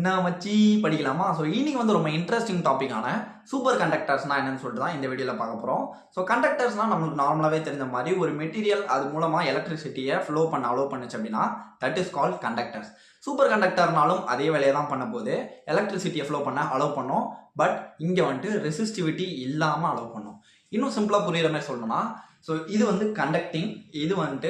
நான் வச்சு படிக்கலாமா? ஸோ இன்னைக்கு வந்து ரொம்ப இன்ட்ரெஸ்டிங் டாப்பிக்கான சூப்பர் கண்டக்டர்ஸ்னா என்னன்னு சொல்லிட்டு தான் இந்த வீடியோவில் பார்க்க போகிறோம். ஸோ கண்டக்டர்ஸ்னால் நம்மளுக்கு நார்மலாகவே தெரிஞ்ச மாதிரி ஒரு மெட்டீரியல் அது மூலமாக எலக்ட்ரிசிட்டியை ஃப்ளோ பண்ண அலோவ் பண்ணுச்சு அப்படின்னா that is called conductors. Super கண்டக்டர்னாலும் அதே வேலையை தான் பண்ண போது எலக்ட்ரிசிட்டியை ஃப்ளோ பண்ண அலோவ் பண்ணும். பட் இங்கே வந்துட்டு ரெசிஸ்டிவிட்டி இல்லாமல் அலோவ் பண்ணும். இன்னும் சிம்பிளாக புரியுற மாதிரி சொல்லணும்னா ஸோ இது வந்து கண்டக்டிங், இது வந்துட்டு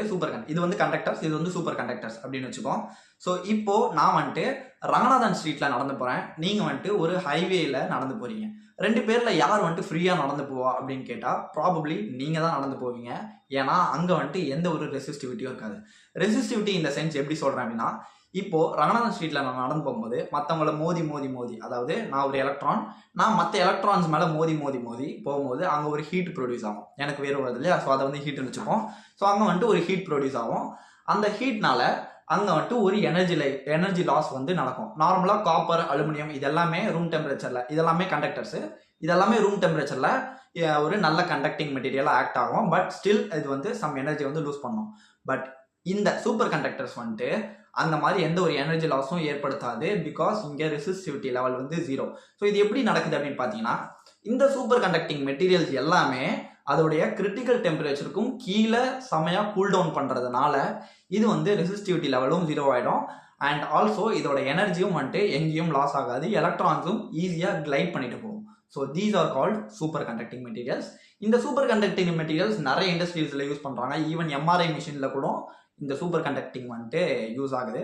இது வந்து கண்டக்டர்ஸ், இது வந்து சூப்பர் கண்டக்டர்ஸ் அப்படின்னு வச்சுக்கோம். ஸோ இப்போது நான் வந்துட்டு ரங்கநாதன் ஸ்ட்ரீட்டில் நடந்து போகிறேன், நீங்கள் வந்துட்டு ஒரு ஹைவேயில் நடந்து போகிறீங்க. ரெண்டு பேரில் யார் வந்துட்டு ஃப்ரீயாக நடந்து போவா அப்படின்னு கேட்டால் ப்ராபப்ளி நீங்கள் தான் நடந்து போவீங்க. ஏன்னா அங்கே வந்துட்டு எந்த ஒரு ரெசிஸ்டிவிட்டியும் இருக்காது. ரெசிஸ்டிவிட்டி இந்த சென்ஸ் எப்படி சொல்கிறேன் அப்படின்னா, இப்போது ரங்கநாதன் ஸ்ட்ரீட்டில் நான் நடந்து போகும்போது மற்றவங்கள மோதி அதாவது நான் ஒரு எலக்ட்ரான், நான் மற்ற எலக்ட்ரான்ஸ் மேலே மோதி போகும்போது அங்கே ஒரு ஹீட் ப்ரொடியூஸ் ஆகும். எனக்கு வேறு வருது இல்லையா? ஸோ அதை வந்து ஹீட்னு வச்சுப்போம். ஸோ அங்கே வந்துட்டு ஒரு ஹீட் ப்ரொடியூஸ் ஆகும். அந்த ஹீட்னால அங்கே வந்துட்டு ஒரு எனர்ஜி லாஸ் வந்து நடக்கும். நார்மலாக காப்பர், அலுமினியம் இதெல்லாமே ரூம் டெம்பரேச்சரில், இதெல்லாமே கண்டக்டர்ஸு, இதெல்லாமே ரூம் டெம்பரேச்சரில் ஒரு நல்ல கண்டக்டிங் மெட்டீரியலாக ஆக்ட் ஆகும். பட் ஸ்டில் இது வந்து சம் எனர்ஜி வந்து லூஸ் பண்ணும். பட் இந்த சூப்பர் கண்டக்டர்ஸ் வந்துட்டு அந்த மாதிரி எந்த ஒரு எனர்ஜி லாஸும் ஏற்படுத்தாது. பிகாஸ் இங்கே ரெசிஸ்டிவிட்டி லெவல் வந்து 0. ஸோ இது எப்படி நடக்குது அப்படின்னு பார்த்தீங்கன்னா, இந்த சூப்பர் கண்டக்டிங் மெட்டீரியல்ஸ் எல்லாமே அதோடைய கிரிட்டிக்கல் டெம்பரேச்சருக்கும் கீழே செமையாக கூல் டவுன் பண்ணுறதுனால இது வந்து ரெசிஸ்டிவிட்டி லெவலும் 0 ஆகிடும். அண்ட் ஆல்சோ இதோட எனர்ஜியும் வந்துட்டு எங்கேயும் லாஸ் ஆகாது. எலக்ட்ரான்ஸும் ஈஸியாக கிளைட் பண்ணிட்டு போகும். So these are called super conducting materials. இந்த சூப்பர் கண்டக்டிங் மெட்டீரியல்ஸ் நிறைய இண்டஸ்ட்ரீஸில் யூஸ் பண்ணுறாங்க. ஈவன் எம்ஆர்ஐ மிஷினில் கூட இந்த சூப்பர் கண்டக்டிங் வந்துட்டு யூஸ் ஆகுது.